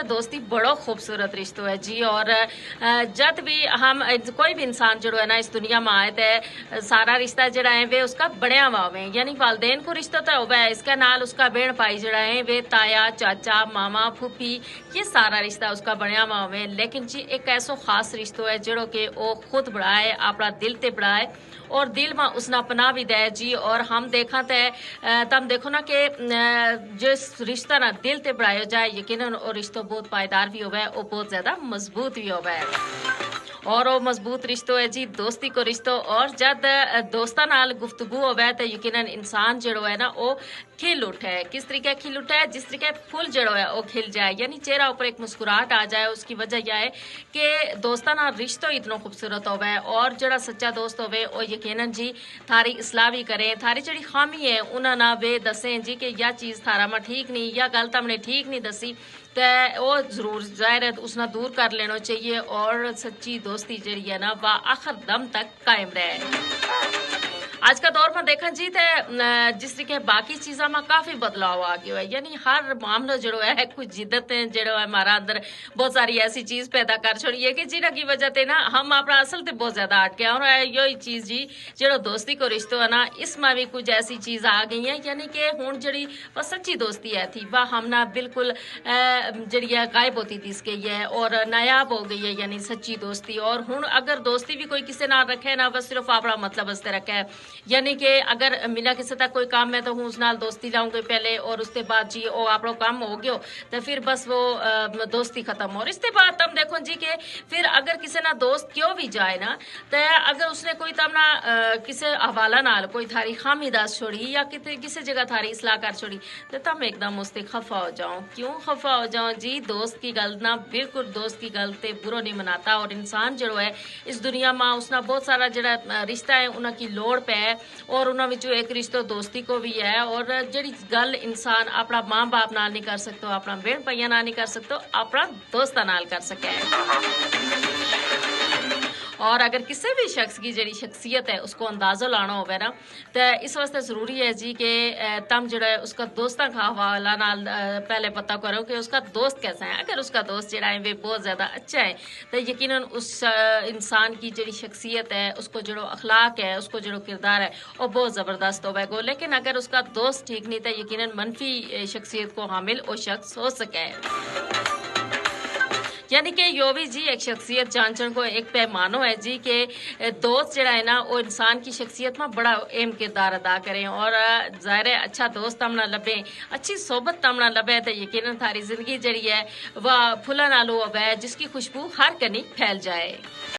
तो दोस्ती बड़ो खूबसूरत रिश्तो है जी। और जब भी हम कोई भी इंसान जो है ना इस दुनिया में आए तो सारा रिश्ता जड़ा है वे उसका बनया हुआ होवे, यानी वालदेन को रिश्ता तो होवे, इसका नाल उसका बहन भाई जड़ा है वे ताया चाचा मामा फूफी ये सारा रिश्ता उसका बनया हुआ होवे। लेकिन जी एक ऐसो खास रिश्तो है जड़ो कि वो खुद बढ़ाए अपना दिल ते बढ़ाए और दिल में उसना अपना भी दे जी। और हम देखा तो तम देखो ना कि जिस रिश्ता ना दिल ते बढ़ाया जाए यकीनन वो रिश्तो बहुत पायदार भी होवे और बहुत ज्यादा मजबूत भी होवे। और वो मजबूत रिश्तो है जी दोस्ती को रिश्तो। और जब दोस्तां नाल गुफ्तगू होवे तो यकीनन इंसान जड़ो है ना वो खिल उठे। किस तरीके खिल उठे? जिस तरीके फूल जड़ो है वो खिल जाए, यानी चेहरा ऊपर एक मुस्कुराहट आ जाए। उसकी वजह यह है कि दोस्तां नाल रिश्तो इतना खूबसूरत होवे और जड़ा सच्चा दोस्त होवे वो यकीनन जी थारी इसलाह भी करें, थारी जड़ी खामी है उन्हें ना वे दसें जी कि यह चीज थारा में ठीक नहीं या गल हमने ठीक नहीं दसी तो वो जरूर जाहिर है उसना दूर कर लेना चाहिए और सच्ची दोस्ती जड़ी है ना वह आखिर दम तक कायम रहे। आज का दौर में देखा जी तो जिस तरीके बाकी चीज़ों में काफ़ी बदलाव आ गया है, यानी हर मामला जड़ो है कुछ जिद्दतें जड़ो है हमारा अंदर बहुत सारी ऐसी चीज़ पैदा कर छोड़ी है कि जिन्हों की वजह से ना हम अपना असल से बहुत ज़्यादा हट गए। और यही चीज़ जी जो दोस्ती को रिश्तो है ना इसमें भी कुछ ऐसी चीज़ आ गई है, यानी कि हूँ जड़ी वह सच्ची दोस्ती है थी वह हम ना बिल्कुल जड़ी है गायब होती थी इसके ये और नायाब हो गई है, यानी सच्ची दोस्ती। और हूँ अगर दोस्ती भी कोई किसी ना रखे ना बस सिर्फ अपना मतलब वास्ते रखे है, यानी कि अगर मिला किसी तक कोई काम है तो हूँ उस नाल दोस्ती लाऊंगी पहले और उसके बाद जी वो आप काम हो गयो तो फिर बस वो दोस्ती खत्म। और इसके बाद तुम देखो जी कि फिर अगर किसी ना दोस्त क्यों भी जाए ना तो अगर उसने कोई तम ना किसी हवाला नाल कोई थारी खामी दस छोड़ी या किसी जगह थारी इसलाह कर छोड़ी तो तुम एकदम उससे खफा हो जाओ। क्यों खफा हो जाओ जी? दोस्त की गल ना बिल्कुल दोस्त की गल ते बुरो नहीं मनाता। और इंसान जो है इस दुनिया में उसना बहुत सारा जड़ा रिश्ता है उनकी लोड़ पे है और उन्होंने एक रिश्तो दोस्ती को भी है। और जड़ी गल इंसान अपना माँ बाप नाल नहीं कर सकते, अपना बहन भैया नाल नहीं कर सकते, अपना दोस्तां नाल कर सके। और अगर किसी भी शख्स की जड़ी शख्सियत है उसको अंदाज़ा लाना होवे ना तो इस वास्ते ज़रूरी है जी कि तम जड़ा है उसका दोस्तां का हवाला नाल पहले पता करो कि उसका दोस्त कैसा है। अगर उसका दोस्त जड़ा है वे बहुत ज़्यादा अच्छा है तो यकीनन उस इंसान की जड़ी शख्सियत है उसको जड़ो अखलाक है उसको जड़ो किरदार है वो बहुत ज़बरदस्त होगा। लेकिन अगर उसका दोस्त ठीक नहीं तो यकीनन मनफी शख्सियत को हामिल वो शख्स हो सके। यानी कि यो भी जी एक शख्सियत जांचन को एक पैमानो है जी कि दोस्त जड़ा है ना वो इंसान की शख्सियत में बड़ा अहम किरदार अदा करें। और ज़ाहिर है अच्छा दोस्त हमना लभे, अच्छी सोबत हमना लभे तो यकीनन थारी जिंदगी जड़ी है वह फुलन आलू है जिसकी खुशबू हर कनी फैल जाए।